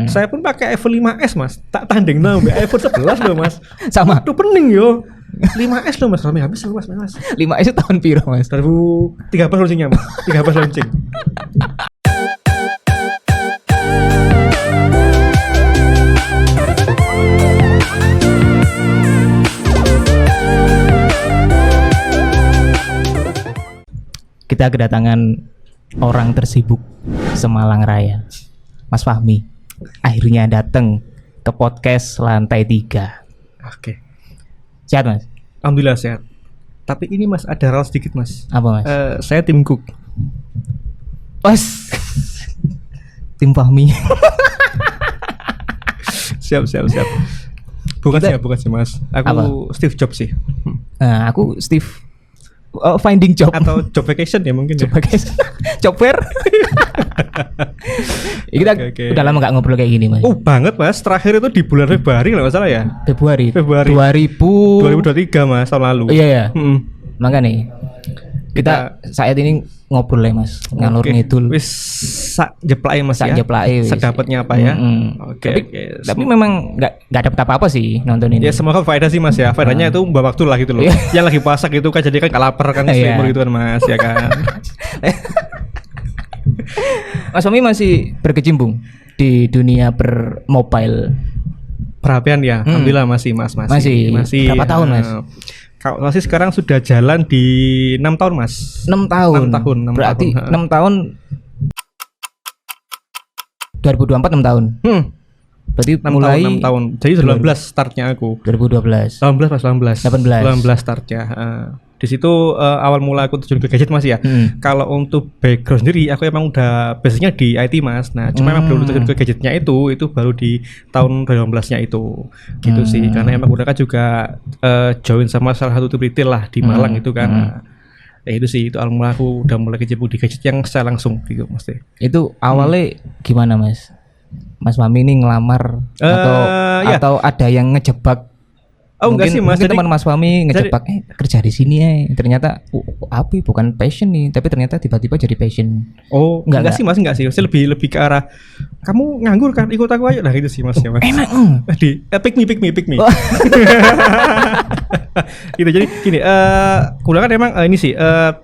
Saya pun pakai iPhone 5S Mas. Tak tanding nambah iPhone 11 loh Mas. Sama. Itu pening yo. 5S loh Mas, rame habis loh Mas. 5S itu tahun piro Mas? 2013 launchingnya Mas. 13 launching. Kita kedatangan orang tersibuk Semalang Raya, Mas Fahmi. Akhirnya datang ke podcast Lantai 3. Oke. Sehat Mas? Alhamdulillah sehat. Tapi ini Mas ada hal sedikit Mas. Apa Mas? Saya tim Cook. Mas. Tim Fahmi. Siap. Bukan sih Mas. Aku Apa? Steve Jobs sih. Nah, aku Steve. Finding job Atau job vacation ya mungkin ya. Job fair. Kita Oke. udah lama gak ngobrol kayak gini Mas. Banget Mas. Terakhir itu di bulan Februari kalau nggak salah ya. Februari 2023 Mas tahun lalu. Iya ya. Mm-mm. Makanya kita saat ini ngobrol ya Mas, ngalur Oke. ngidul. Wis sak jeplake Mas Sak ya. jeplake wis. Sedapatnya apa ya? Tapi Oke. memang nggak dapat apa-apa sih nonton ini. Ya semoga faedah sih Mas ya. Faedahnya itu mbak waktu lah gitu loh. Iya. Yang lagi puasa gitu kan jadi kan nggak lapar kan Iya. selimur gitu kan Mas ya kan. Mas Fahmi masih berkecimpung di dunia bermobile. Perhatian ya. Alhamdulillah masih Mas. Masih. Berapa tahun, Mas? Kalau masih sekarang sudah jalan di 6 tahun Mas. 6 tahun. 6 tahun. Berarti 6 tahun 2024 6 tahun. Berarti 6 mulai tahun, 6 tahun. Jadi 19 startnya aku. 2012. 18 Mas, 18 startnya. Di situ awal mula aku terjun ke gadget Mas ya. Kalau untuk background sendiri aku emang udah basicnya di IT Mas. Nah, cuma emang belum terjun ke gadgetnya itu baru di tahun 2018-nya itu. Gitu sih. Karena emang udah kan juga join sama salah satu tim retail lah di Malang itu kan. Ya itu sih, itu awal mula aku udah mulai kecimpung di gadget yang secara langsung gitu Mas. Itu awalnya gimana Mas? Mas Fahmi ini ngelamar atau ada yang ngejebak? Enggak sih Mas, mungkin jadi teman Mas Fahmi ngejebak kerja di sini ya. Ternyata api bukan passion nih, tapi ternyata tiba-tiba jadi passion. Enggak sih Mas, enggak sih. Saya lebih ke arah kamu nganggur kan, ikut aku ayo. Nah gitu sih Mas ya Mas. Enak. Di pick me. Gitu jadi gini, kemudian kan emang ini sih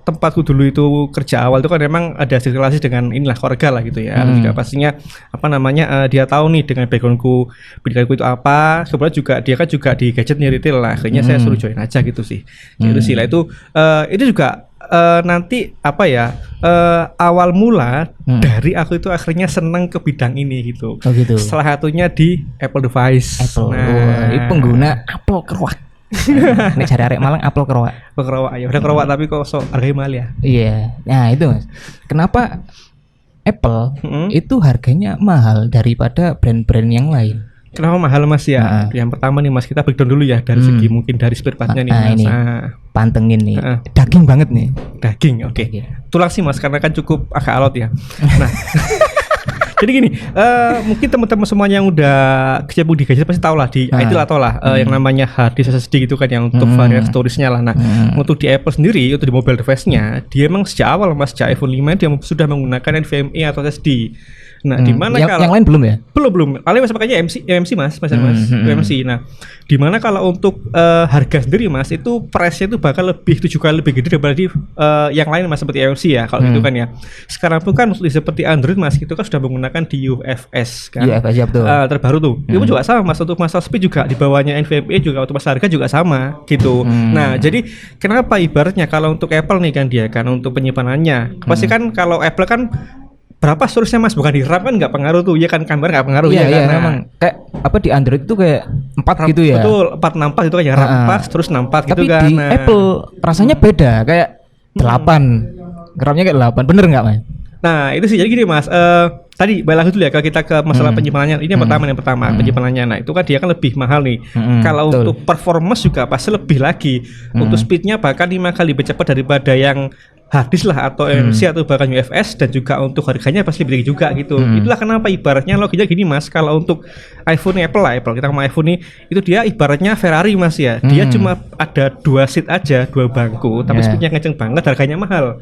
tempatku dulu itu kerja awal itu kan emang ada sirkulasi dengan inilah keluarga lah gitu ya. Juga pastinya apa namanya dia tahu nih dengan backgroundku, pendidikanku itu apa. Kemudian juga dia kan juga di gadget nih retail lah. Akhirnya saya suruh join aja gitu sih. Gitu sih lah itu juga nanti apa ya awal mula dari aku itu akhirnya senang ke bidang ini gitu. Oh gitu. Salah satunya di Apple device. Apple. Nah, Ini pengguna Apple keruak. Nek cari arek Malang Apple keruak. Kerowak ya, udah kerowak tapi kok harganya mahal ya. Iya. Nah, itu Mas. Kenapa Apple itu harganya mahal daripada brand-brand yang lain? Kenapa mahal Mas ya? Yang pertama nih Mas, kita breakdown dulu ya dari segi mungkin dari spare partnya nih Mas. Ini pantengin nih. Daging banget nih. Daging, oke. Tulang sih Mas karena kan cukup agak alot ya. Nah, jadi gini, mungkin teman-teman semuanya yang udah kecimpung di gadget pasti tahu lah di IT lah, tahu lah yang namanya hard disk SSD gitu kan yang untuk varian storage-nya lah. Nah, untuk di Apple sendiri itu di mobile device-nya dia emang sejak awal Mas, sejak iPhone 5 dia sudah menggunakan NVMe atau SSD. Nah, di mana kalau yang lain belum ya? Belum. Paling Mas makanya eMMC Mas, eMMC. Nah, di mana kalau untuk harga sendiri Mas itu price-nya itu bakal lebih 7 kali lebih gede daripada di yang lain Mas seperti eMMC ya kalau gitu kan ya. Sekarang pun kan seperti Android Mas itu kan sudah menggunakan di UFS kan. UFS ya betul. Terbaru tuh. Itu juga sama Mas untuk masalah speed juga di bawahnya NVMe juga untuk masalah harga juga sama gitu. Nah, jadi kenapa ibaratnya kalau untuk Apple nih kan dia kan untuk penyimpanannya. Pasti kan kalau Apple kan berapa storage-nya Mas, bukan di RAM kan nggak pengaruh tuh ya kan, kamera nggak pengaruh ya kan. Memang kayak apa di Android itu kayak 4 gitu ya. Betul, 464 itu kan ya, RAM 4 terus 64 gitu kan. Tapi di Apple rasanya beda, kayak 8. RAM-nya kayak 8. Bener nggak Mas? Nah, itu sih jadi gini Mas, tadi balik lagi dulu ya kalau kita ke masalah penyimpanannya. Ini yang pertama penyimpanannya. Nah, itu kan dia kan lebih mahal nih. Kalau untuk performance juga pasti lebih lagi. Untuk speednya bahkan 5 kali lebih cepat daripada yang harddisk lah atau eMMC atau bahkan UFS, dan juga untuk harganya pasti lebih tinggi juga gitu. Itulah kenapa ibaratnya logiknya gini Mas, kalau untuk iPhone Apple kita ngomong iPhone nih, itu dia ibaratnya Ferrari Mas ya. Dia cuma ada 2 seat aja, 2 bangku, tapi speednya kenceng banget, harganya mahal.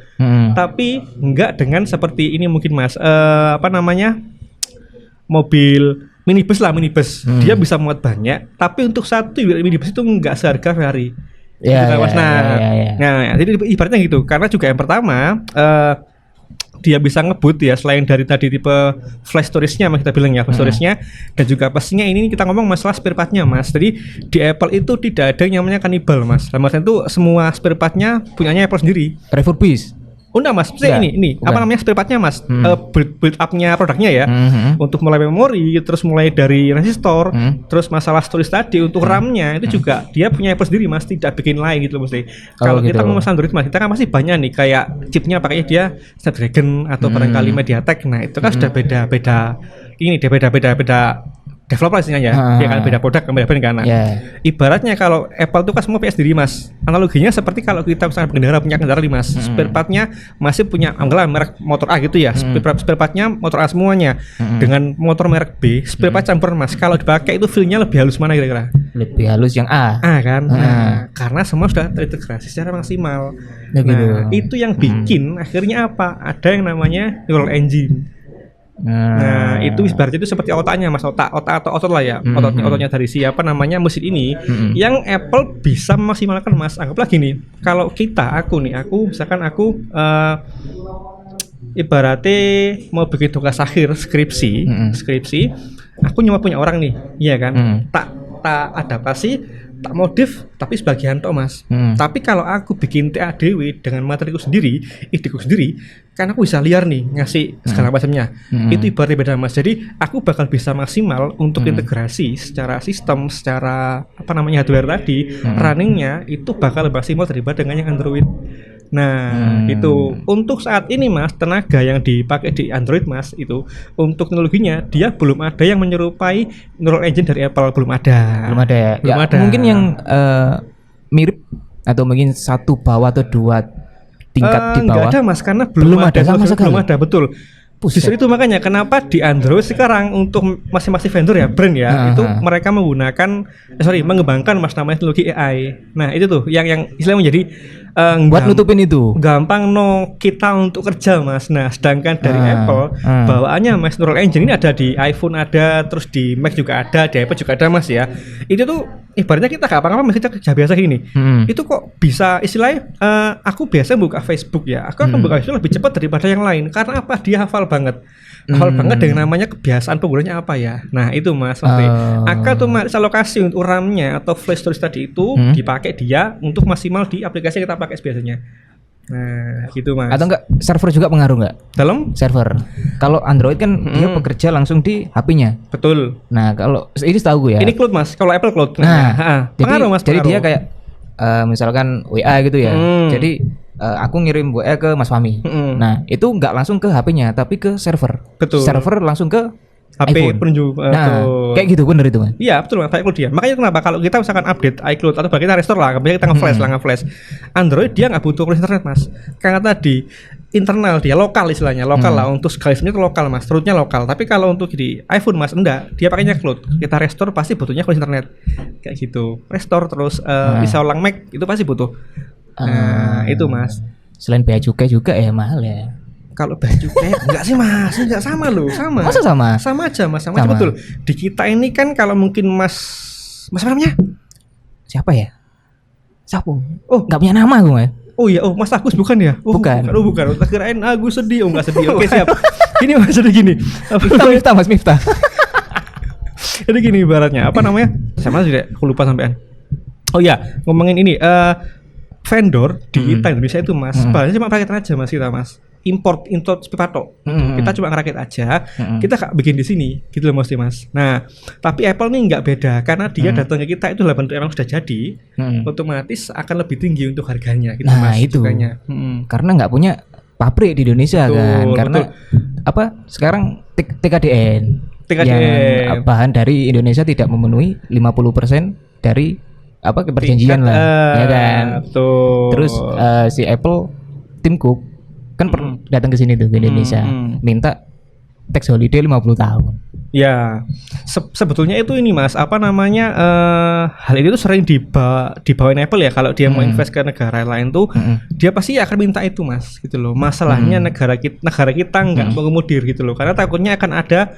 Tapi enggak dengan seperti ini mungkin Mas, apa namanya? mobil minibus lah, dia bisa muat banyak, tapi untuk satu minibus itu nggak seharga Ferrari. Ya, gitu, nah, jadi ibaratnya gitu. Karena juga yang pertama dia bisa ngebut ya, selain dari tadi tipe flash storage-nya mas kita bilang ya, flash storage-nya, dan juga pastinya ini kita ngomong masalah spare part-nya mas. Jadi di Apple itu tidak ada yang namanya kanibal mas. Dalam artian itu semua spare part-nya punyanya Apple sendiri. Refurbish. Udah mas, ini bukan. apa namanya spare partnya mas, build up-nya produknya ya, untuk mulai memori, terus mulai dari resistor, terus masalah storage tadi untuk RAM-nya itu juga dia punya Apple sendiri mas, tidak bikin lain gitu mesti. Kalau kita ngomong Android mas, kita kan masih banyak nih kayak chipnya pakainya dia Snapdragon atau barangkali MediaTek, nah itu kan sudah beda-beda ini, dia beda-beda developer istilahnya ya kan, beda produk, beda brand kan. Ibaratnya kalau Apple itu kan semua punya sendiri mas. Analoginya seperti kalau kita misalnya pengendara punya kendaraan nih mas, spare partnya masih punya anggaplah merek motor A gitu ya, spare partnya motor A semuanya, dengan motor merek B, spare part campuran mas. Kalau dipakai itu feel-nya lebih halus mana kira-kira? Lebih halus yang A. Kan? Nah, karena semua sudah terintegrasi secara maksimal. Nah, itu yang bikin akhirnya apa? Ada yang namanya neural engine. Nah itu ibaratnya itu seperti otaknya mas, otak atau otot lah ya, ototnya dari siapa namanya mesin ini, yang Apple bisa memaksimalkan mas. Anggaplah gini, kalau aku misalkan aku ibaratnya mau bikin tugas akhir skripsi, aku cuma punya orang nih, iya kan, tak adaptasi, tak modif, tapi sebagian toh mas. Tapi kalau aku bikin TADW dengan materiku sendiri, ideku sendiri, kan aku bisa liar nih ngasih segala macamnya. Itu ibaratnya beda mas. Jadi aku bakal bisa maksimal untuk integrasi secara sistem, secara apa namanya hardware tadi, runningnya itu bakal lebih maksimal daripada dengan yang Android. Nah itu untuk saat ini mas, tenaga yang dipakai di Android mas, itu untuk teknologinya dia belum ada yang menyerupai neural engine dari Apple, belum ada ya? Belum ada. Mungkin yang mirip atau mungkin satu bawah atau dua tingkat di bawah. Nggak ada mas, karena belum ada sama sekali. Belum ada, betul. Justru itu makanya kenapa di Android sekarang untuk masing-masing vendor ya, brand ya, itu mereka menggunakan mengembangkan mas namanya teknologi AI. Nah itu tuh yang istilahnya menjadi buat nutupin itu gampang kita untuk kerja mas. Nah sedangkan dari Apple bawaannya mas neural engine ini ada di iPhone, ada terus di Mac juga ada, di iPad juga ada mas ya. Itu tuh ibaratnya kita apa-apa masih kerja biasa gini. Itu kok bisa istilahnya aku biasa buka Facebook ya, aku akan buka Facebook lebih cepat daripada yang lain. Karena apa? Dia hafal banget dengan namanya kebiasaan penggunanya apa ya. Nah itu mas, akan otomatis alokasi untuk RAM-nya atau flash storage tadi itu dipakai dia untuk maksimal di aplikasi yang kita pakai biasanya. Nah gitu mas. Atau enggak server juga pengaruh enggak? Dalam server. Kalau Android kan dia bekerja langsung di HP-nya. Betul. Nah kalau ini setahu gue ya. Ini cloud mas. Kalau Apple cloud. Pengaruh mas. Jadi dia kayak misalkan WA gitu ya. Jadi aku ngirim WA ke Mas Fahmi. Nah itu nggak langsung ke HP-nya, tapi ke server. Betul. Server langsung ke HP penunjuk. Kayak gitu bener itu kan? Iya betul mas, iCloud dia. Makanya kenapa kalau kita misalkan update iCloud atau kita restore lah, kita nge-flash Android dia nggak butuh internet mas. Karena tadi internal dia lokal istilahnya, lokal lah untuk sekalian itu lokal mas, rootnya lokal. Tapi kalau untuk di iPhone mas enggak, dia pakainya cloud. Kita restore pasti butuhnya kalau internet kayak gitu. Restore terus bisa ulang Mac itu pasti butuh. Nah itu mas. Selain bea cukai juga ya mahal ya. Kalau bea cukai enggak sih mas, enggak sama loh, sama. Masa sama? Sama aja mas, sama aja betul. Di kita ini kan kalau mungkin mas apa namanya? Siapa ya? Siapa? Oh nggak punya nama gue kan? Oh iya, Mas Agus bukan ya? Bukan. Bukan. Kirain Agus sedih, enggak sedih. Oke siap. Gini mas, jadi gini. Miftah. Jadi gini ibaratnya, apa namanya? Sama sih deh, aku lupa sampean. Oh iya, ngomongin ini vendor di Indonesia itu mas, bahannya cuma rakitan aja mas kita mas. Import sepatok. Kita cuma ngerakit aja, kita gak bikin di sini, gitu loh mesti mas. Nah, tapi Apple nih nggak beda, karena dia datang ke kita itu bentuk emang sudah jadi, otomatis akan lebih tinggi untuk harganya. Gitu, nah mas, itu, karena nggak punya pabrik di Indonesia kan, karena apa? Sekarang TKDN yang bahan dari Indonesia tidak memenuhi 50% dari apa keperjanjian lah, ya kan. Terus si Apple, Tim Cook kan datang ke sini tuh ke Indonesia, minta tax holiday 50 tahun. Ya, sebetulnya itu ini mas, apa namanya hal ini tuh sering dibawain Apple ya kalau dia mau invest ke negara lain tuh, dia pasti akan minta itu mas, gitu loh. Masalahnya negara kita nggak mengakomodir gitu loh, karena takutnya akan ada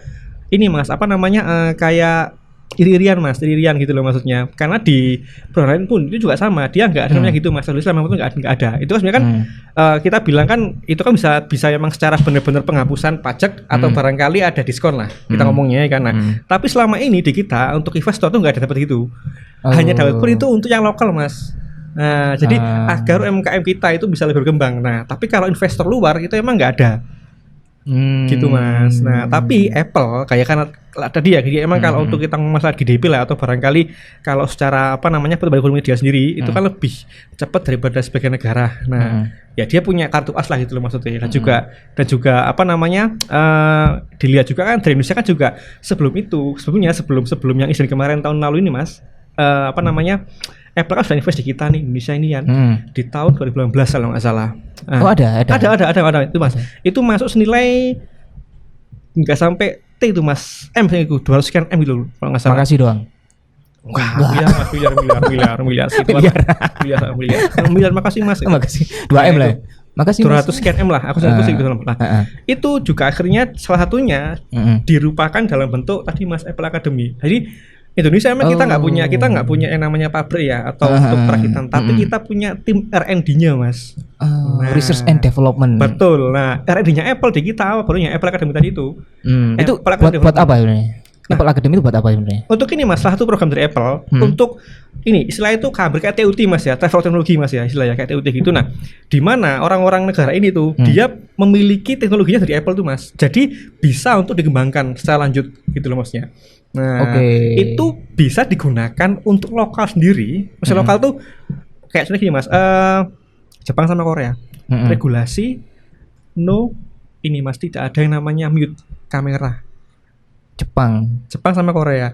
ini Mas, apa namanya kayak iri-irian Mas, iri-irian gitu loh maksudnya. Karena di produk lain pun itu juga sama, dia nggak ada namanya gitu Mas. Kalau Islam itu nggak ada. Itu kan sebenarnya kan kita bilang kan itu kan bisa emang secara benar-benar penghapusan pajak atau barangkali ada diskon lah kita ngomongnya ya kan. Nah, tapi selama ini di kita untuk investor tuh nggak ada dapat gitu. Hanya dapat pun itu untuk yang lokal Mas. Nah, jadi agar UMKM kita itu bisa lebih berkembang. Nah, tapi kalau investor luar itu emang nggak ada. Gitu Mas. Nah tapi Apple kayak karena tadi ya emang kalau untuk kita masalah GDP lah atau barangkali kalau secara apa namanya pertumbuhan ekonomi dia sendiri itu kan lebih cepat daripada sebagian negara. Nah ya dia punya kartu as lah gitu loh maksudnya. Dan juga apa namanya dilihat juga kan dari Indonesia kan juga sebelum yang izin kemarin tahun lalu ini Mas apa namanya Apple kan sudah invest di kita nih Indonesia ini kan di tahun 2018 kalau nggak salah. Nah, ada itu Mas. Itu masuk senilai nggak sampai T itu Mas. M itu 200 sekian M gitu kalau nggak salah. Makasih doang. Miliar makasih Mas. Makasih. 2 M lah. Makasih 200 sekian M lah. Aku gitu lah. Itu juga akhirnya salah satunya dirupakan dalam bentuk tadi Mas Apple Academy. Jadi Indonesia emang kita nggak punya yang namanya pabrik ya atau untuk perakitan, tapi kita punya tim R&D-nya Mas. Research and Development. Betul. Nah R&D-nya Apple di kita barunya Apple Academy tadi itu. Itu buat apa sebenarnya? Apple Academy itu buat apa sebenarnya? Untuk ini Mas, salah satu program dari Apple untuk ini istilah itu kayak TUT Mas ya, transfer teknologi Mas ya, istilahnya kayak TUT gitu. Nah, di mana orang-orang negara ini tuh dia memiliki teknologinya dari Apple tuh Mas. Jadi bisa untuk dikembangkan secara lanjut gitu loh Masnya. Nah, itu bisa digunakan untuk lokal sendiri. Maksudnya lokal tuh kayak sebenarnya gini Mas, Jepang sama Korea. Regulasi ini Mas tidak ada yang namanya mute kamera. Jepang sama Korea.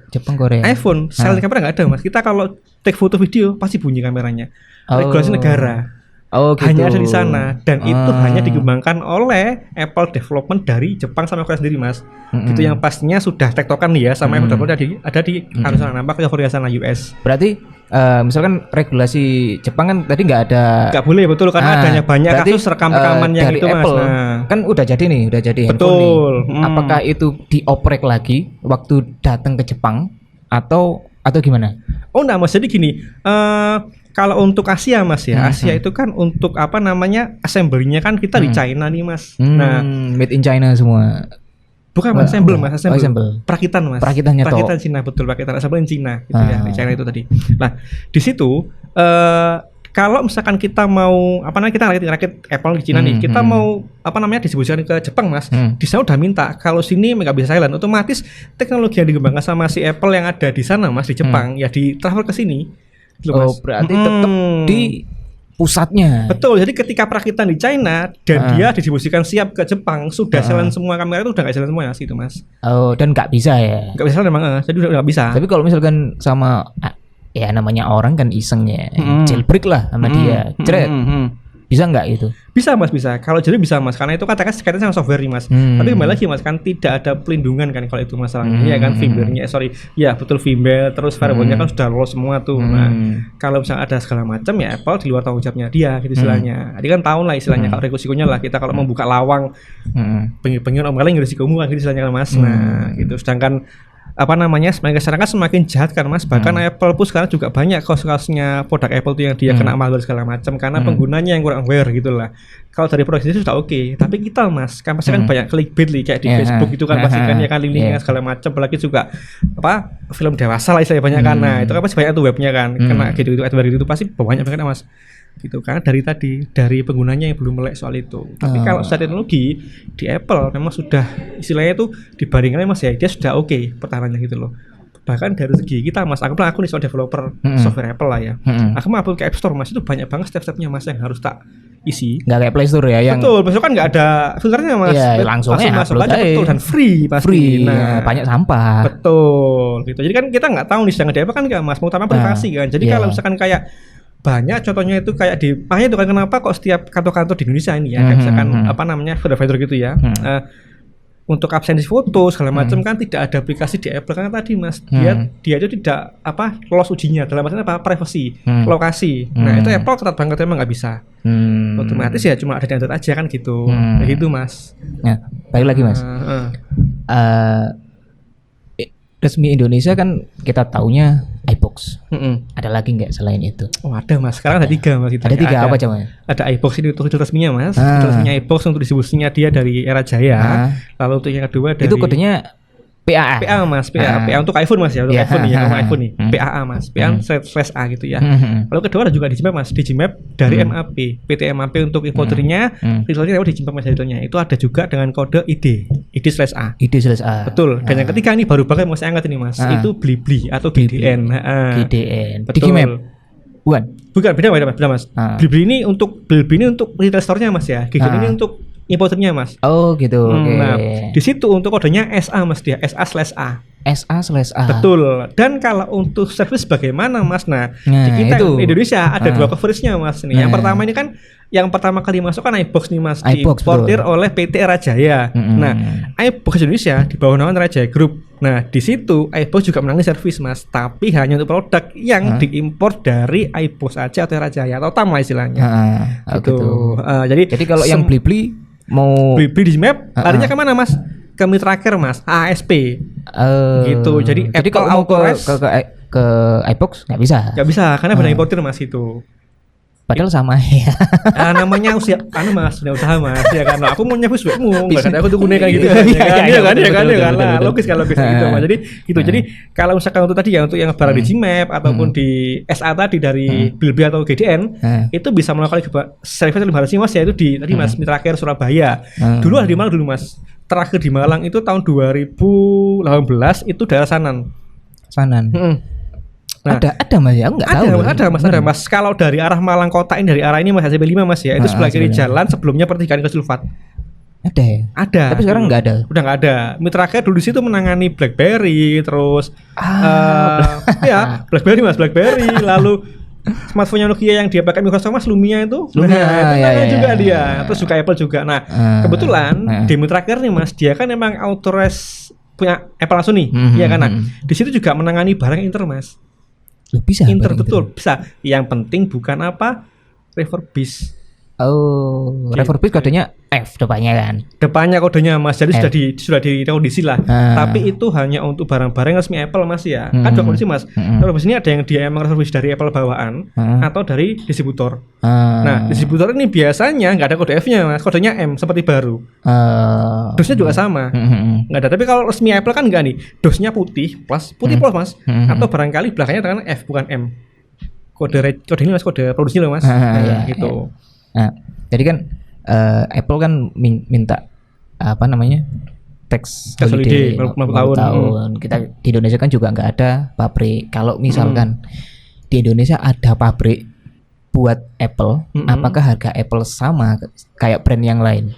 iPhone silent kamera nggak ada Mas. Kita kalau take foto video pasti bunyi kameranya. Regulasi negara. Gitu. Hanya ada di sana dan itu hanya dikembangkan oleh Apple Development dari Jepang sama Korea sendiri Mas. Gitu yang pastinya sudah tektokan nih ya sama yang udah ada di harus sana nampak Korea sana US. Berarti misalkan regulasi Jepang kan tadi nggak boleh betul karena adanya banyak kasus rekam-rekaman yang itu Apple, Mas. Kan udah jadi betul. Nih. Apakah itu dioprek lagi waktu datang ke Jepang atau gimana? Oh enggak Mas, jadi gini kalau untuk Asia Mas ya, Asia itu kan untuk apa namanya assembly-nya kan kita di China nih Mas. Nah, made in China semua. Bukan Mas, assemble. Perakitan Mas. Perakitan Cina betul, perakitan assembly Cina gitu ya, di China itu tadi. Nah, di situ kalau misalkan kita mau apa namanya kita rakit Apple di Cina nih, kita mau apa namanya distribusikan ke Jepang Mas. Di sana udah minta kalau sini nggak bisa silent, otomatis teknologi yang dikembangkan sama si Apple yang ada di sana Mas di Jepang ya di transfer ke sini. Berarti tetap di pusatnya. Betul. Jadi ketika perakitan di China dan dia didistribusikan siap ke Jepang, sudah silent semua kamera itu udah nggak silent semua ya gitu Mas. Dan nggak bisa ya? Nggak bisa memang. Jadi udah nggak bisa. Tapi kalau misalkan sama ya namanya orang kan isengnya jailbreak lah sama dia, bisa nggak itu? Bisa Mas, bisa. Kalau jadi bisa Mas, karena itu katakan sekaitannya sama software nih Mas. Tapi kembali lagi Mas, kan tidak ada pelindungan kan kalau itu masalahnya. Ya kan firmware-nya, ya betul firmware, terus firewall-nya kan sudah lolos semua tuh. Nah, kalau misalnya ada segala macam ya Apple di luar tanggung jawabnya dia gitu istilahnya. Jadi kan tahu lah istilahnya kalau resikonya lah kita kalau membuka lawang pengen Om Kaleng resikomu kan gitu istilahnya kan Mas. Nah, gitu. Sedangkan apa namanya semakin jahat kan Mas. Bahkan Apple pun sekarang juga banyak kasus-kasusnya produk Apple tuh yang dia kena malware segala macam karena penggunanya yang kurang aware gitu lah. Kalau dari produk itu sudah oke, tapi kita Mas kan pasti kan banyak clickbait kayak di Facebook gitu kan pasti kan ya kan linknya segala macam, apalagi juga apa film dewasa lah istilahnya banyak kan. Nah, itu kan pasti banyak tuh webnya kan kena gitu adware itu pasti banyak banget Mas. Gitu kan dari penggunanya yang belum melek soal itu. Tapi kalau secara teknologi di Apple memang sudah istilahnya itu dibandingkan Mas ya dia sudah oke pertahanannya gitu loh. Bahkan dari segi kita Mas, aku nih soal developer software Apple lah ya. Aku mau upload ke App Store Mas, itu banyak banget step-stepnya Mas yang harus tak isi. Nggak kayak Play Store ya yang betul, maksudnya kan nggak ada filternya Mas. Iya, langsung masuk aja betul dan free pasti. Free, nah, banyak sampah. Betul gitu. Jadi kan kita nggak tahu nih sedang ada apa kan nggak Mas, mau utama privasi kan. Jadi kalau misalkan kayak banyak contohnya itu kayak makanya itu kan kenapa kok setiap kantor-kantor di Indonesia ini ya kayak misalkan apa namanya vendor gitu ya untuk absensi foto segala macam kan tidak ada aplikasi di Apple kan tadi Mas dia itu tidak apa lolos ujinya dalam artian apa privacy lokasi. Nah itu Apple ketat banget emang nggak bisa otomatis ya cuma ada di Android aja kan gitu kayak gitu Mas. Nah balik lagi Mas resmi Indonesia kan kita taunya iBox. Ada lagi nggak selain itu? Oh ada mas, sekarang ada 3 mas. Ada 3 apa coba? Ada iBox ini untuk retail resminya mas. Retail resminya iBox untuk distribusinya dia dari Era Jaya. Lalu untuk yang kedua dari itu kodenya PAA. PA mas, PA untuk iPhone mas ya, untuk iPhone ya, untuk iPhone nih. PAA mas, PA/A gitu ya. Lalu kedua ada juga Digimap mas, Digimap dari MAP, PT MAP untuk importernya, retailnya lewat Digimap mas retailnya. Itu ada juga dengan kode ID/A. ID/A. Betul. Dan yang ketiga ini baru banget mau saya angkat ini mas, itu Blibli atau GDN. GDN. Betul. Digimap. Bukan, beda mas. Blibli ini untuk retail store-nya mas ya. GDN ini untuk importernya mas. Oh gitu. Nah, di situ untuk kodenya SA mas dia, SA/A. SA/A. Betul. Dan kalau untuk service bagaimana mas? Nah di kita itu. Indonesia ada 2 coveragenya mas. Nih, yang pertama ini kan yang pertama kali masuk kan iBox nih mas, diimportir oleh PT Era Jaya. Nah, iBox Indonesia di bawah naungan Era Jaya Group. Nah, di situ iBox juga menangani servis mas, tapi hanya untuk produk yang diimpor dari iBox aja atau Era Jaya atau TAM lah istilahnya. Gitu. Jadi kalau yang beli mau beli di map larinya kemana mas? Ke Mitraker mas, ASP. Gitu. Jadi kalau mau ke iBox nggak bisa. Nggak bisa karena beda importir mas itu. Padahal sama ya. Namanya usia mas, usaha mas ya kan. Aku mau nyebut sebutmu, nggak ada aku tuh kuning kayak gitu kan. Logis gitu mas. Jadi gitu. Jadi kalau misalkan untuk tadi ya untuk yang barang di Digimap ataupun di SA tadi dari Blibli atau GDN itu bisa melakukan service lebaran mas ya itu di tadi mas Mitraker Surabaya. Dulu ada di Malang dulu mas. Terakhir di Malang itu tahun 2018 itu daerah Sanan. Nah, ada mas ya, enggak tahu. Ada mas. Kalau dari arah Malang kota ini dari arah ini mas SCP 5 mas ya, itu sebelah kiri jalan sebelumnya pertigaan ke Sulfat. Ada. Tapi sekarang enggak ada. Udah enggak ada. Mitraker dulu di situ menangani BlackBerry terus ya, BlackBerry lalu smartphone Nokia yang dia pakai Microsoft mas Lumia itu. Juga dia. Terus juga Apple juga. Nah, kebetulan di Mitraker nih mas, dia kan emang authorized punya Apple langsung nih. Iya kan. Nah, di situ juga menangani barang Inter mas. Bisa betul bisa. Yang penting bukan refurbish. Refurbish kodenya F depannya kan. Depannya kodenya mas. Jadi sudah direvisi lah. Tapi itu hanya untuk barang-barang resmi Apple mas ya. Kan 2 kondisi mas. Refurbish ini ada yang dia emang refurbish dari Apple bawaan atau dari distributor. Nah, distributor ini biasanya nggak ada kode F-nya mas. Kodenya M seperti baru. Dosnya juga sama. Nggak ada. Tapi kalau resmi Apple kan nggak nih. Dosnya putih plus mas. Atau barangkali belakangnya dengan F bukan M. Kode ini mas, kode produksi loh mas. Gitu. Nah, jadi kan Apple kan minta apa namanya tax holiday 50 tahun. Kita di Indonesia kan juga nggak ada pabrik. Kalau misalkan di Indonesia ada pabrik buat Apple, apakah harga Apple sama kayak brand yang lain?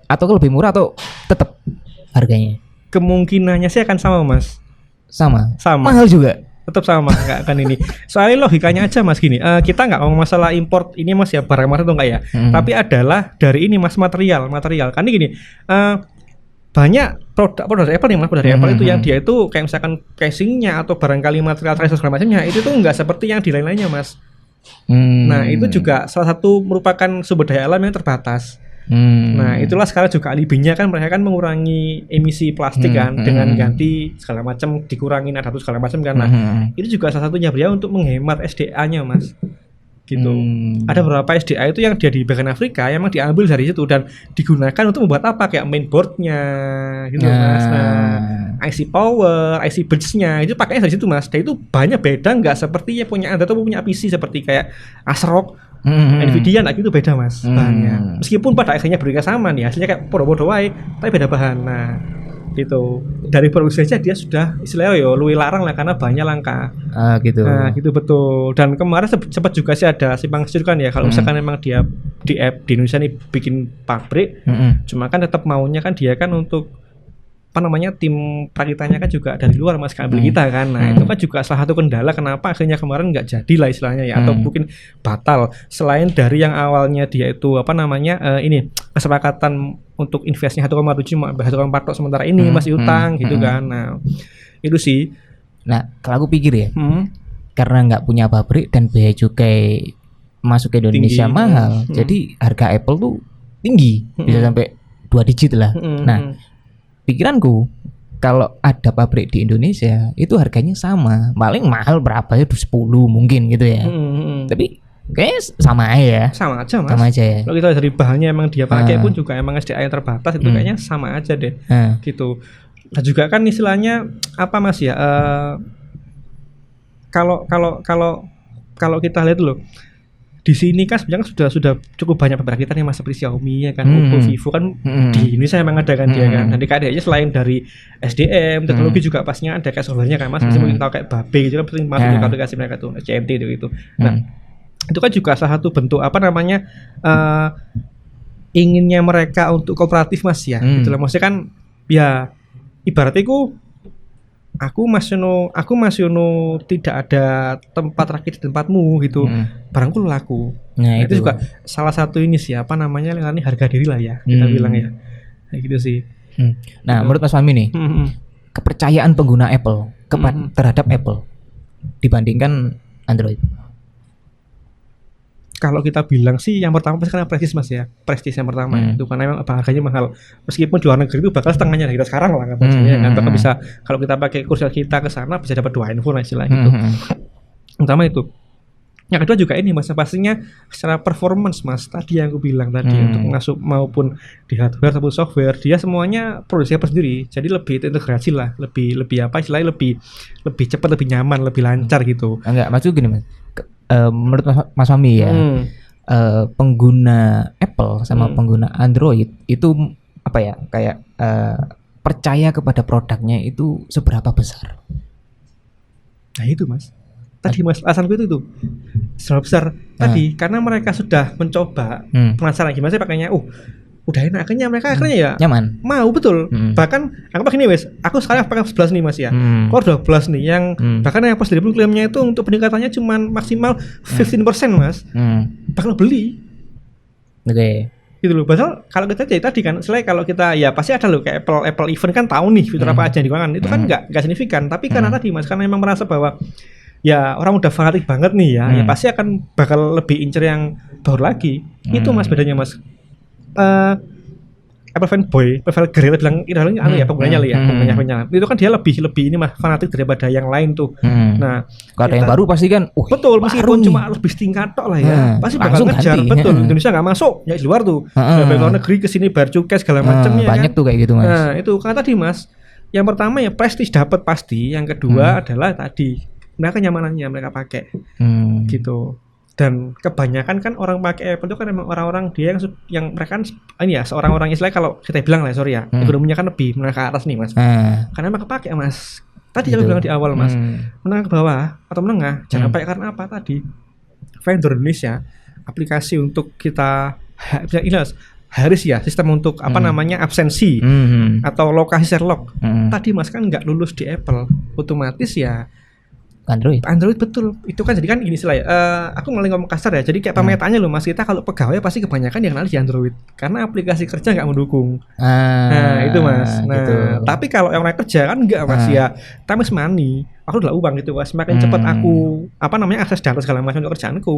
Atau lebih murah atau tetap harganya? Kemungkinannya sih akan sama mas. Sama. Mahal juga. Tetap sama nggak akan ini. Soalnya logikanya aja mas gini, kita nggak ngomong masalah import ini mas ya barang atau enggak ya. Tapi adalah dari ini mas material. Karena gini, banyak produk Apple nih mas, dari Apple itu yang dia itu kayak misalkan casingnya atau barangkali material tracer segala macamnya itu tuh nggak seperti yang di lain-lainnya mas. Nah itu juga salah satu merupakan sumber daya alam yang terbatas. Nah itulah sekarang juga alibinya kan mereka kan mengurangi emisi plastik kan dengan ganti segala macam, dikurangin ada segala macam kan. Nah itu juga salah satunya dia untuk menghemat SDA-nya mas gitu. Ada beberapa SDA itu yang dia di bagian Afrika yang memang diambil dari situ dan digunakan untuk membuat apa kayak mainboardnya gitu mas. Nah IC power, IC bridge-nya itu pakainya dari situ mas. Dan itu banyak beda nggak seperti yang punya Anda tuh punya PC seperti kayak ASRock, Nvidia, nah gitu beda mas bahannya. Meskipun pada akhirnya berika sama nih hasilnya kayak podo-podo wae, tapi beda bahan. Nah gitu dari produksi aja dia sudah istilahnya luwih larang lah karena banyak langka. Gitu. Nah gitu betul. Dan kemarin sempat juga sih ada simpang siur kan ya kalau misalkan memang dia di Indonesia nih bikin pabrik, cuma kan tetap maunya kan dia kan untuk tim prakitanya kan juga dari luar mas nggak beli kita kan. Nah itu kan juga salah satu kendala kenapa akhirnya kemarin nggak jadi lah istilahnya ya, atau mungkin batal. Selain dari yang awalnya dia itu ini kesepakatan untuk investnya 1,7 1,4 sementara ini masih utang gitu kan. Nah itu sih. Nah kalau aku pikir ya karena nggak punya pabrik dan biaya cukai masuk ke Indonesia tinggi, mahal, jadi harga Apple tuh tinggi bisa sampai 2 digit lah. Nah pikiranku kalau ada pabrik di Indonesia itu harganya sama, paling mahal berapa ya 10 mungkin gitu ya. Tapi kayaknya sama aja ya. Sama aja mas. Sama aja ya. Kalau kita dari bahannya emang dia pakai pun juga emang SDA yang terbatas itu kayaknya sama aja deh. Gitu. Dan juga kan istilahnya apa mas ya? Kalau kita lihat dulu di sini kan sebenarnya sudah cukup banyak pabrik kita nih mas, seperti Xiaomi ya kan, Oppo, Vivo kan di Indonesia emang ada kan dia kan. Nanti kayaknya selain dari SDM teknologi juga pastinya ada kayak softwarenya kan mas. Mungkin tahu kayak Babe gitu kan, penting masuk ke aplikasi mereka tuh CNT itu. Nah itu kan juga salah satu bentuk apa namanya inginnya mereka untuk kooperatif mas ya. Gitu lah, maksudnya kan ya ibaratnya aku Mas Yono tidak ada tempat rakit di tempatmu gitu. Barangku laku. Nah, itu juga salah satu ini sih apa namanya ini harga diri lah ya kita bilang ya. Kayak gitu sih. Nah, menurut Mas Fahmi nih, kepercayaan pengguna Apple terhadap Apple dibandingkan Android. Kalau kita bilang sih yang pertama pasti karena prestis mas ya, prestis yang pertama itu karena memang harganya mahal. Meskipun di luar negeri itu bakal setengahnya dari kita sekarang lah kan, bakal bisa kalau kita pakai kursi kita ke sana bisa dapat 2 handphone istilah gitu. Pertama itu. Yang kedua juga ini mas, pastinya secara performance mas tadi yang aku bilang tadi untuk masuk maupun di hardware ataupun software dia semuanya produksi Apple sendiri, jadi lebih terintegrasi lah, lebih apa istilahnya lebih cepat, lebih nyaman, lebih lancar gitu. Enggak, maksud gini mas. Menurut Mas Fahmi ya, pengguna Apple sama pengguna Android itu apa ya kayak percaya kepada produknya itu seberapa besar? Nah itu mas, tadi mas alasanku itu seberapa besar tadi karena mereka sudah mencoba penasaran gimana sih pakainya, udah enak akhirnya mereka ya nyaman mau betul. Bahkan aku pakai ini wes, aku sekarang pakai 11 nih mas ya. Kalau 12 nih yang bahkan yang pas dari klaimnya itu untuk peningkatannya cuma maksimal 15% mas. Bakal beli. Oke. Gitu loh. Padahal kalau kita jadi tadi kan, selain kalau kita ya pasti ada loh kayak Apple event kan tahu nih fitur apa aja yang digunakan. Itu kan enggak signifikan, tapi karena tadi mas karena memang merasa bahwa ya orang udah fanatik banget nih ya, ya pasti akan bakal lebih incer yang baru lagi. Itu mas bedanya mas. Apple fanboy, Apple girl bilang ya penggunanya lah ya, penggunanya. Itu kan dia lebih ini mah fanatik daripada yang lain tuh. Nah, kalau ada yang baru pasti kan, betul meskipun cuma lebih setingkat tok lah ya, pasti bakal ngejar. Betul, Indonesia nggak masuk, ya di luar tuh. Dari luar negeri ke sini bayar cukai segala macamnya. Banyak kan? Tuh kayak gitu mas. Nah itu karena tadi mas, yang pertama ya prestis dapat pasti, yang kedua adalah tadi mereka nyamanannya mereka pakai, gitu. Dan kebanyakan kan orang pakai Apple itu kan memang orang-orang dia yang mereka kan ini ya seorang orang istilah kalau kita bilang lah sorry ya ekonominya kan lebih menengah ke atas nih mas, karena mereka pakai mas tadi gitu. Yang bilang di awal mas menengah ke bawah atau menengah jangan pakai karena apa tadi vendor Indonesia aplikasi untuk kita harus ya sistem untuk apa namanya absensi atau lokasi Sherlock tadi mas kan nggak lulus di Apple otomatis ya Android betul itu kan jadi kan ini sih lah ya, aku mulai ngomong kasar ya jadi kayak pemetaannya loh mas kita kalau pegawai pasti kebanyakan yang kenal di Android karena aplikasi kerja nggak mendukung nah itu mas gitu. Tapi kalau yang orang kerja kan enggak mas ya time is money aku udah uang gitu mas semakin cepat aku apa namanya akses data segala macam untuk kerjaanku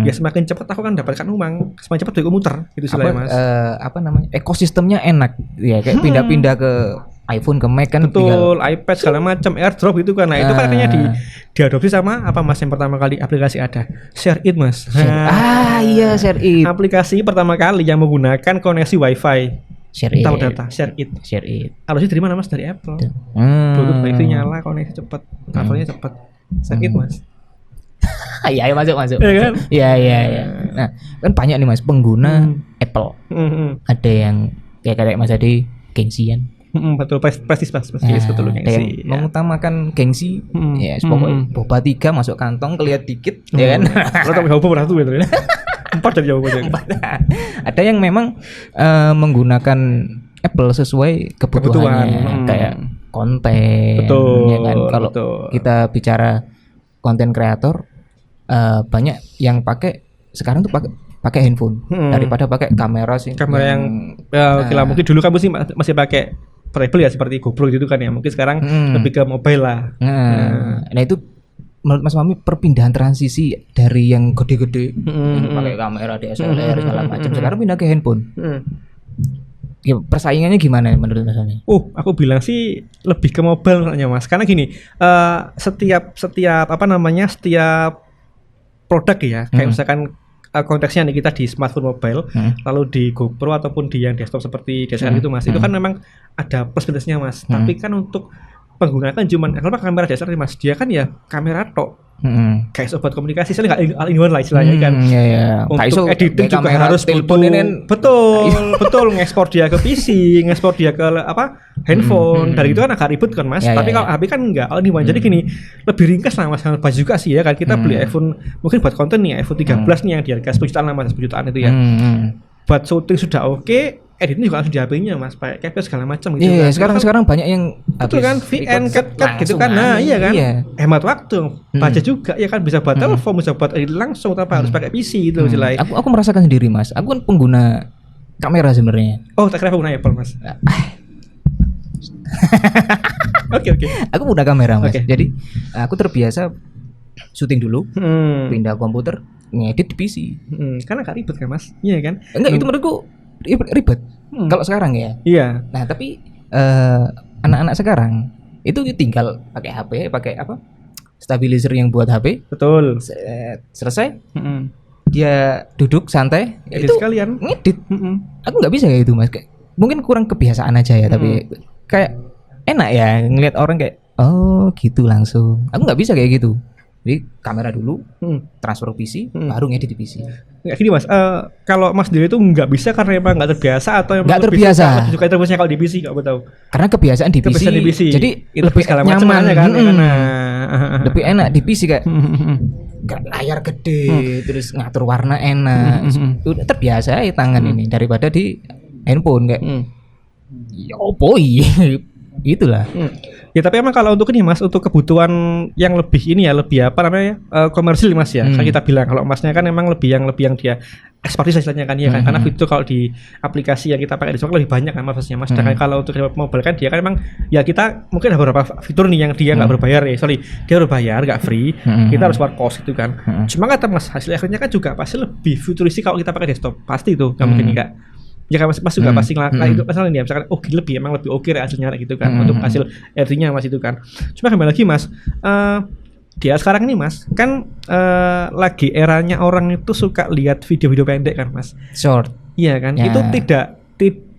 ya semakin cepat aku kan dapatkan uang semakin cepat duitku muter gitu sih mas apa namanya ekosistemnya enak ya kayak pindah-pindah ke iPhone ke Mac kan betul iPad segala macam AirDrop gitu kan nah itu kan kayaknya diadopsi sama apa mas yang pertama kali aplikasi ada Share It mas iya Share It aplikasi pertama kali yang menggunakan koneksi WiFi Share It tahu data Share It harusnya dari mana mas dari Apple Bluetooth wifi nyala koneksi cepat travelnya cepat Share It mas iya masuk ya kan iya nah kan banyak nih mas pengguna Apple ada yang kayak mas tadi gengsian betul prestis betul gengsi ya. Mengutamakan gengsi ya pokoknya boba 3 masuk kantong kelihat dikit ya kan kalau tapi boba berapa tuh ya 4 dari jauh aja ada yang memang menggunakan Apple sesuai kebutuhannya kayak konten betul, ya kan kalau kita bicara konten kreator banyak yang pakai sekarang tuh pakai handphone daripada pakai kamera yang kira mungkin dulu kamu sih masih pakai portable ya seperti GoPro gitu kan ya mungkin sekarang lebih ke mobile lah nah itu menurut Mas Fahmi perpindahan transisi dari yang gede-gede yang pakai kamera DSLR segala macam sekarang pindah ke handphone persaingannya gimana menurut Mas Ami? Aku bilang sih lebih ke mobile soalnya Mas. Karena gini, setiap produk ya, kayak misalkan konteksnya nih kita di smartphone mobile, lalu di GoPro ataupun di yang desktop seperti DSLR itu Mas, itu kan memang ada plus minusnya Mas. Tapi kan untuk pengguna kan cuman kalau kamera DSLR Mas, dia kan ya kamera tok. Kayak sobat komunikasi soalnya nggak all in one lah istilahnya kan. Untuk editing juga harus butuh betul ngekspor dia ke PC, ngekspor dia ke handphone. Dari itu kan agak ribet kan Mas. Tapi kalau HP kan nggak all in one. Jadi gini, lebih ringkas lah Mas. Pas juga sih ya kan kita beli iPhone mungkin buat konten nih iPhone 13 nih yang di harga 10 jutaan lah Mas, 10 jutaan itu ya. Buat shooting sudah oke, editing juga langsung di HP-nya Mas, pakai capture segala macam gitu. Iya, sekarang banyak yang itu kan VN cut gitu kan. Nah, iya kan. Hemat waktu, baca juga ya kan, bisa buat telepon, bisa buat edit langsung tanpa harus pakai PC gitu istilahnya. Aku merasakan sendiri Mas. Aku kan pengguna kamera sebenarnya. Tak kira pengguna Apple Mas. Oke. Aku udah kamera Mas. Jadi aku terbiasa syuting dulu, pindah komputer, ngedit di PC. Karena gak ribet kan Mas? Iya kan? Enggak, itu menurutku ribet. Kalau sekarang ya. Iya. Nah, tapi anak-anak sekarang itu tinggal pakai HP, pakai stabilizer yang buat HP. Betul. Selesai. Dia duduk santai, edit sekalian ngedit. Aku nggak bisa kayak gitu Mas. Mungkin kurang kebiasaan aja ya, tapi kayak enak ya ngeliat orang kayak gitu langsung. Aku nggak bisa kayak gitu. Jadi kamera dulu, transfer PC, baru ngedit di PC. Nggak gini Mas, kalau Mas sendiri itu nggak bisa karena emang nggak terbiasa atau emang nggak terbiasa? Juga terbiasa kalau di PC nggak tahu. Karena kebiasaan di PC. Jadi lebih nyaman kan. Lebih enak di PC kayak layar gede, terus ngatur warna enak. Udah terbiasa ya tangan ini daripada di handphone kayak. Ya opoi. Itulah. Ya tapi emang kalau untuk ini Mas, untuk kebutuhan yang lebih ini ya, lebih komersil Mas ya. Kan kita bilang kalau Masnya kan emang lebih yang dia ekspertis istilahnya kan ya kan. Karena fitur kalau di aplikasi yang kita pakai di smartphone lebih banyak kan Mas. Sedangkan kalau untuk mobile kan dia kan emang ya kita mungkin ada beberapa fitur nih yang dia nggak berbayar ya. Dia berbayar nggak free. Kita harus bayar cost itu kan. Cuma kata Mas, hasil akhirnya kan juga pasti lebih futuristik kalau kita pakai desktop. Pasti itu nggak mungkin enggak. Ya kan Mas juga pasti itu masalah ini ya, misalkan emang lebih oke hasilnya gitu kan, untuk hasil RT-nya Mas itu kan. Cuma kembali lagi Mas, dia sekarang ini Mas kan lagi eranya orang itu suka lihat video-video pendek kan Mas, short. Iya kan, itu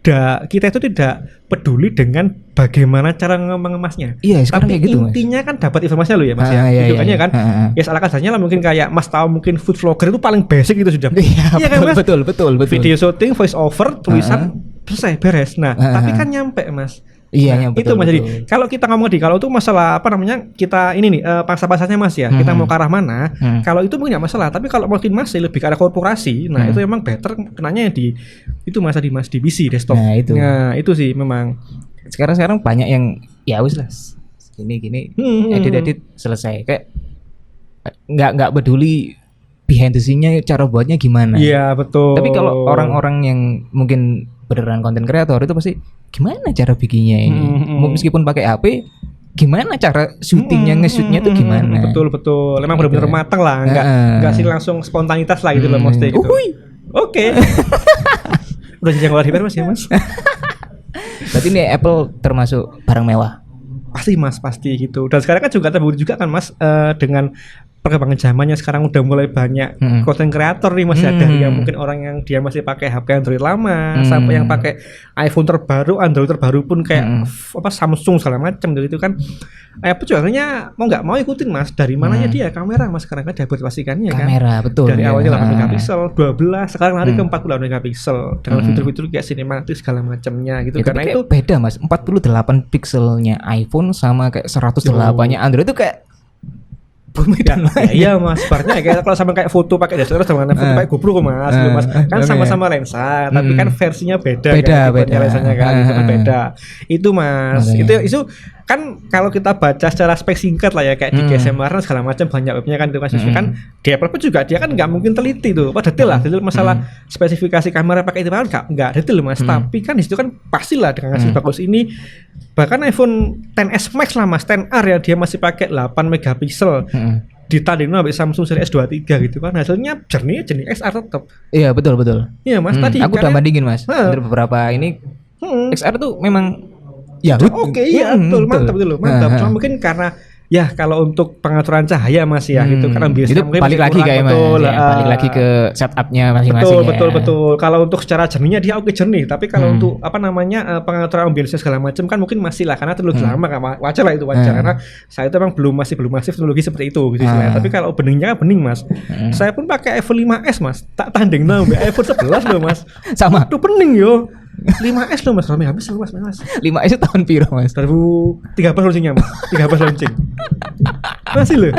kita itu tidak peduli dengan bagaimana cara mengemasnya. Iya, sekarang kayak gitu Mas. Intinya kan dapat informasinya loh ya Mas ya. Videonya kan. Ya salah kasarnya lah mungkin kayak Mas tahu mungkin food vlogger itu paling basic itu sudah. Iya kan Mas? Betul. Video shooting, voice over, tulisan selesai beres. Nah, tapi kan nyampe Mas. Iya, yang betul. Itu Mas, jadi kalau kita ngomong kalau itu masalah kita ini nih pangsa-pasarnya Mas ya, kita mau ke arah mana, kalau itu mungkin nggak masalah, tapi kalau mungkin masih lebih ke arah korporasi, nah itu emang better kenanya di itu Mas di PC desktop. Nah itu sih memang sekarang banyak yang ya wis lah gini edit selesai, kayak nggak peduli behind the scene-nya cara buatnya gimana. Iya betul. Tapi kalau orang-orang yang mungkin beneran konten kreator itu pasti gimana cara bikinnya ini, meskipun pakai HP gimana cara syutingnya, nge-shootnya tuh gimana. Betul emang benar-benar matang lah, nggak sih langsung spontanitas lah gitu loh mesti gitu. Oke. Udah jenjang olah Mas ya Mas. Berarti ini Apple termasuk barang mewah. Pasti gitu. Dan sekarang kan juga terbukti juga kan Mas, dengan perkembangan zamannya sekarang udah mulai banyak konten kreator nih Mas, dari yang mungkin orang yang dia masih pakai HP Android lama sampai yang pakai iPhone terbaru, Android terbaru pun kayak Samsung segala macam gitu kan. Apple juga akhirnya mau nggak mau ikutin Mas, dari mananya dia kamera Mas sekarang kan dapat pastikannya kan. Kamera betul. Dari awalnya 8 megapiksel, 12, sekarang lari ke 48 megapiksel dengan fitur-fitur kayak sinematik segala macamnya gitu. Karena itu beda Mas, 48 pikselnya iPhone sama kayak 108-nya Android itu kayak iya Mas, sebenarnya kayak kalau sama kayak foto pakai DSLR sama foto pakai GoPro Mas, kan sama-sama lensa, tapi kan versinya beda lensanya kan, itu kan beda. Itu Mas, itu kan kalau kita baca secara spek singkat lah ya, kayak di GSMR segala macam banyak webnya kan itu Mas. Kan di Apple pun juga dia kan nggak mungkin teliti tuh, detail masalah spesifikasi kamera pakai itu kan nggak detail Mas, tapi kan di situ kan pastilah dengan hasil bagus ini. Bahkan iPhone XS Max lah Mas, XR ya dia masih pakai 8 megapiksel. Ditandingin sama Samsung Series S23 gitu kan, hasilnya jernih XR tetap. Iya betul. Iya Mas, tadi aku udah bandingin Mas. Dari beberapa ini XR tuh memang ya oke, iya betul, mantap betul. Cuma mungkin karena ya kalau untuk pengaturan cahaya Mas ya gitu karena biasanya mungkin balik lagi kayak betul, balik lagi ke setupnya masing-masing. Betul. Kalau untuk secara jernihnya dia oke jernih, tapi kalau untuk apa namanya pengaturan ambience segala macam kan mungkin masih lah karena teknologi lama kan wajar lah itu wajar karena saya itu memang belum masih teknologi seperti itu gitu tapi kalau beningnya kan bening Mas. Saya pun pakai iPhone 5s Mas, tak tanding nambah iPhone 11 loh Mas. Sama. Itu bening yo. 5S loh Mas, rame habis loh Mas. 5S itu tahun piro Mas? 2013 launchingnya Mas, 13 launching. Masih.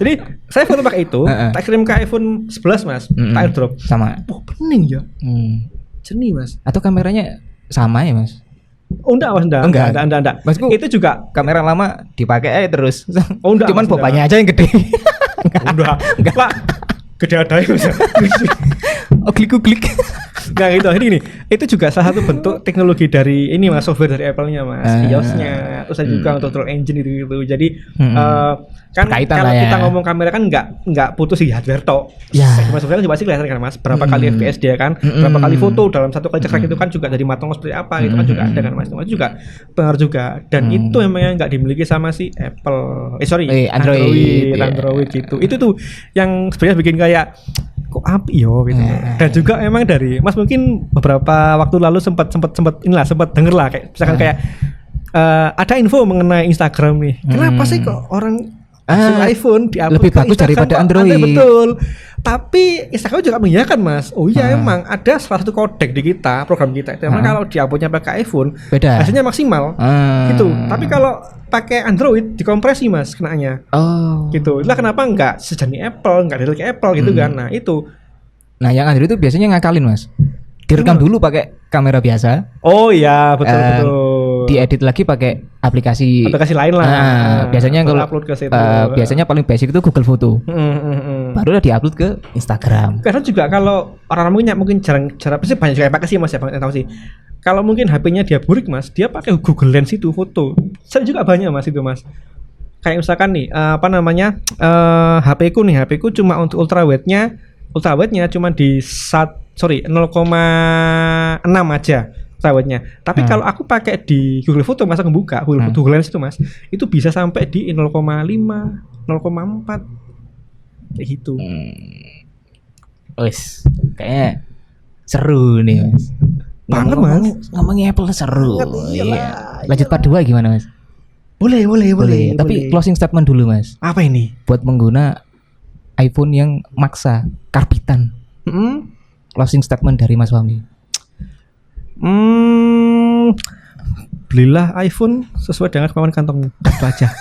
Jadi saya foto pakai itu, tak kirim ke iPhone 11 Mas, tak airdrop. Sama. Bening ya. Jernih Mas. Atau kameranya sama ya Mas? Oh enggak Mas, enggak. Masku itu juga kamera lama dipakai aja terus. Oh enggak. Cuman bapaknya aja yang gede. Enggak. Pak, gede ada ya Mas. Oh klik. Nah itu ini itu juga salah satu bentuk teknologi dari ini Mas, software dari Apple-nya Mas, iOS-nya, terus juga untuk Control Engine itu. Jadi kan kalau kita ngomong kamera kan nggak putus di hardware tok. Ya. Maksudnya juga pasti kelihatan kan Mas, berapa kali FPS dia kan, berapa kali foto dalam satu kali cekrek itu kan juga dari matang seperti apa itu kan juga ada kan Mas. Itu juga pengaruh juga dan itu memang nggak dimiliki sama si Apple. Android gitu. Itu tuh yang sebenarnya bikin kayak kok api yo gitu. Dan juga emang dari Mas mungkin beberapa waktu lalu sempat denger lah kayak misalkan kayak ada info mengenai Instagram nih. Kenapa sih kok orang iPhone diupload lebih bagus daripada Android? Betul. Tapi Instagram juga mengiyakan Mas. Oh iya emang ada salah satu kodek di kita, program kita itu emang kalau diuploadnya pakai iPhone beda. Hasilnya maksimal. Gitu. Tapi kalau pakai Android dikompresi Mas kenanya. Gitu. Itulah kenapa enggak sejenis Apple, enggak dari Apple gitu kan. Nah, itu. Nah, yang Android itu biasanya ngakalin Mas. Direkam dulu pakai kamera biasa. Oh iya, betul. Diedit lagi pakai aplikasi lain lah. Biasanya kalau upload ke situ. Biasanya paling basic itu Google Foto. Baru udah diupload ke Instagram. Karena juga kalau orang mungkin jarang sih banyak juga yang pakai sih Mas ya, Bang, tahu sih. Kalau mungkin HP-nya dia burik Mas, dia pakai Google Lens itu foto. Saya juga banyak Mas itu Mas. Kayak misalkan nih, HP-ku cuma untuk ultrawide-nya cuma di 0,6 aja ultrawide-nya. Tapi kalau aku pakai di Google Foto Mas, aku buka Google Lens itu Mas, itu bisa sampai di 0,5, 0,4 kayak gitu. Wes, kayaknya seru nih Mas. Banget Mas. Ngomongin Apple seru. Iya. Lanjut part 2 gimana Mas? Boleh. Tapi closing statement dulu Mas. Apa ini? Buat pengguna iPhone yang maksa karbitan. Closing statement dari Mas Fahmi. Belilah iPhone sesuai dengan kemampuan kantongmu. Itu aja.